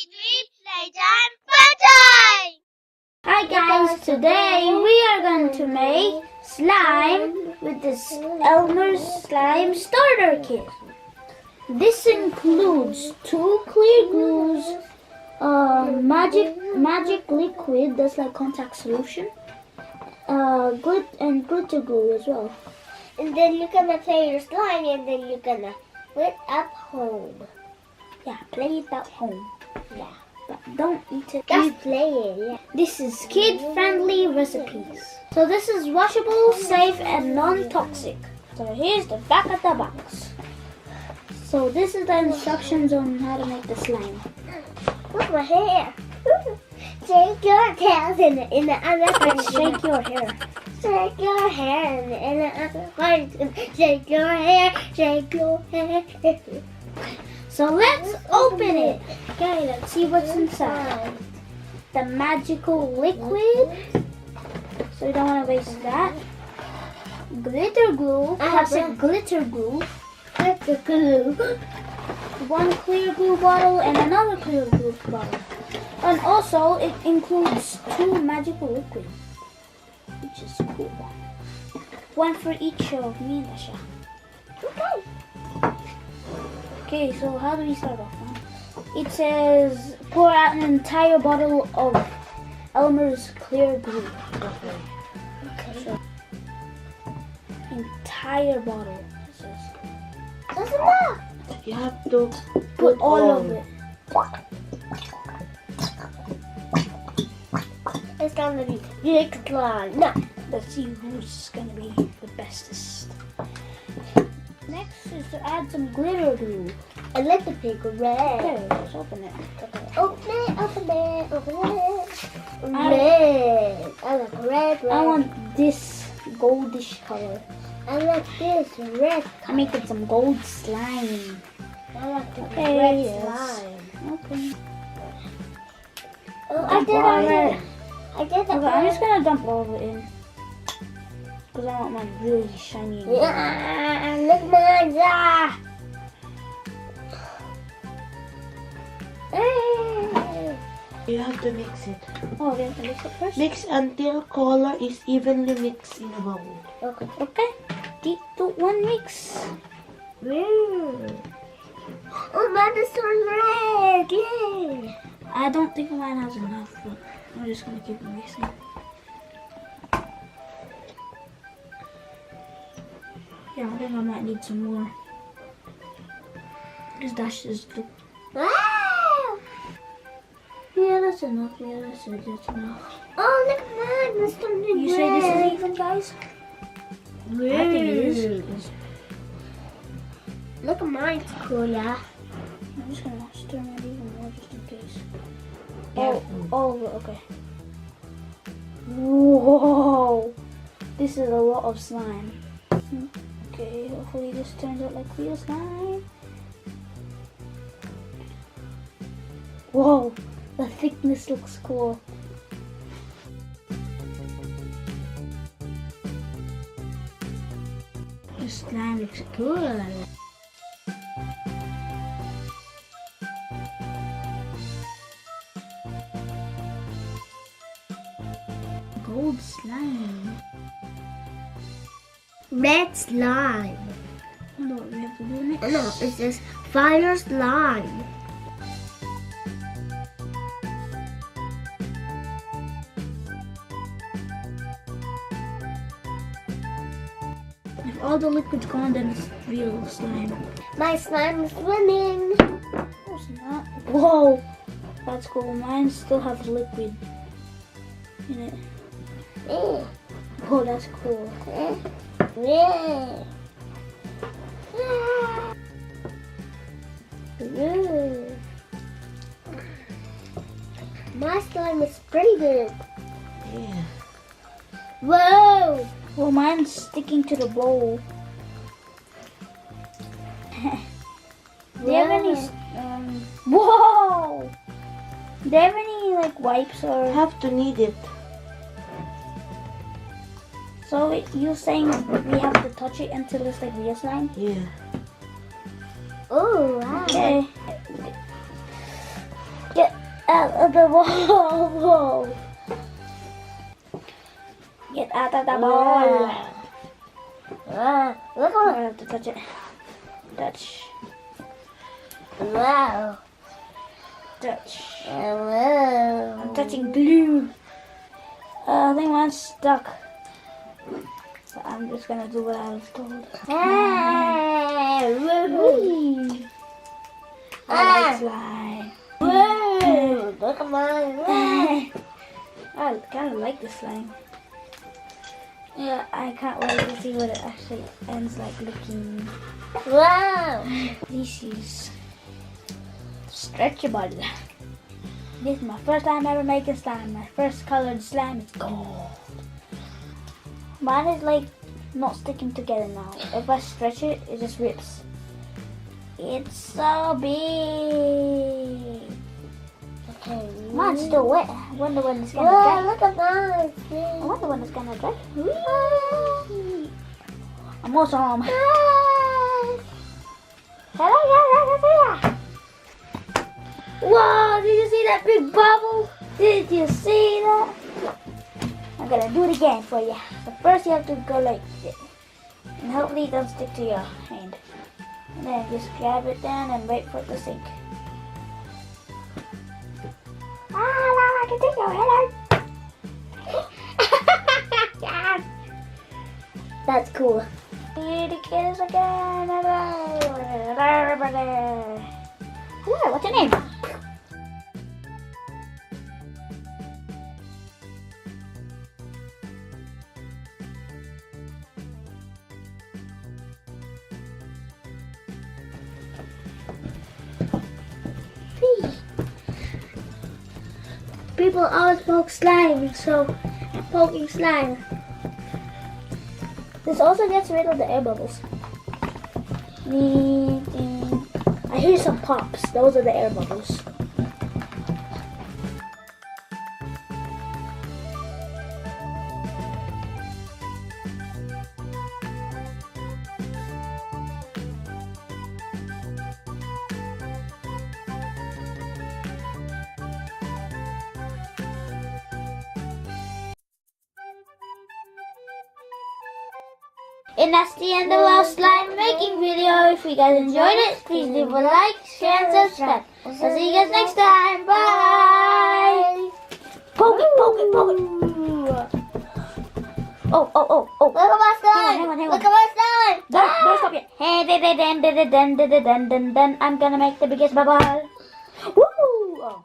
Legend Playtime! Hi guys, today we are going to make slime with this Elmer's Slime Starter Kit. This includes 2 clear glues, magic liquid that's like contact solution, and glitter glue as well. And then you're gonna play your slime and then you're gonna play it at home. Yeah, play it at home. Yeah. But don't eat it. Just play it, yeah. This is kid-friendly recipes. So this is washable, safe, and non-toxic. So here's the back of the box. So this is the instructions on how to make the slime. Look at my hair. Shake your tails in the other direction. Shake your hair. Shake your hair in the other direction. Shake your hair, shake your hair. So let's open it. Okay, let's see what's inside. The magical liquid. So you don't want to waste that. Glitter glue. Classic glitter glue. Glitter glue. 1 clear glue bottle and another clear glue bottle. And also it includes 2 magical liquid, which is cool. 1 for each of me and Dasha. Okay. Okay, so how do we start off? It says pour out an entire bottle of Elmer's clear glue. Okay. So, entire bottle. It says. That's enough. You have to Put all of it. It's gonna be big slime. No. Let's see who's gonna be the bestest. Next is to add some glitter glue. I like the pink red. Okay, let's open it. Okay. Open it, open it, open it. Red. I like red. I want this goldish color. I like this red. I'm making some gold slime. I like the Okay, red yes. slime. Okay. Oh, I did it already. I did it. Okay, I'm just gonna dump all of it in. Because I want mine really shiny. Yeah, look mine. Yeah. You have to mix it. Oh, we have to mix it first? Mix until color is evenly mixed in a bowl. Okay. Okay. 3, 2, 1, mix. Oh, mine is so red. Yay. I don't think mine has enough, but I'm just gonna keep mixing. Yeah, I think I might need some more. Because that's just the... Wow. Yeah, that's enough. Yeah, that's enough. Oh, look at mine. There's something You red. say this is even, guys? I think it is. Look at mine. It's cool, yeah. I'm just gonna stir it even more just in case. Yeah. Oh, okay. Whoa! This is a lot of slime. Okay, hopefully this turns out like real slime. Whoa! The thickness looks cool. The slime looks good. Gold slime. Red slime. I know what we have to do next. No, it says fire slime. If all the liquid's gone, then it's real slime. My slime is swimming. No, it's not. Whoa! That's cool. Mine still has liquid in it. Eh, Whoa, that's cool. eh, yeah. Ah. Ooh. My slime is pretty good. Yeah. Whoa! Well, mine's sticking to the bowl. Do you have any? Whoa! Do you have any like wipes You or? have to knead it. So you're saying we have to touch it until it's like real slime? Yeah. Oh, wow. Okay. Get out of the ball. Get out of the ball. Look I at have to touch it. Touch. Wow. Touch. Hello. I'm touching glue. I think mine's stuck. So I'm just gonna do what I was told. Hey. Whee! I like slime. Whoa. Look at mine. I kind of like the slime. Yeah, I can't wait to see what it actually ends like looking. Wow. This is stretchable. This is my first time ever making slime. My first colored slime is gold. Mine is like not sticking together now. If I stretch it, it just rips. It's so big. Okay. Mine's still wet. I wonder when it's gonna Wow, dry. look at mine. I wonder when it's gonna dry. I'm awesome. Whoa, did you see that big bubble? Did you see that? I'm gonna do it again for you. But first you have to go like this. And hopefully it doesn't stick to your hand. And then just grab it down and wait for it to sink. Ah, now I can take your head. That's cool. Here the kids again. Hello, what's your name? People always poke slime, so poking slime. This also gets rid of the air bubbles. I hear some pops. Those are the air bubbles. And that's the end of our slime making video. If you guys enjoyed it, please leave a like, share, and subscribe. I'll see you guys next time. Bye. Poke it, poke it, poke it. Oh. Look at my slime. Hang on. Look at my slime. Don't stop yet. Hey, dun. I'm gonna make the biggest bubble. Woo! Oh.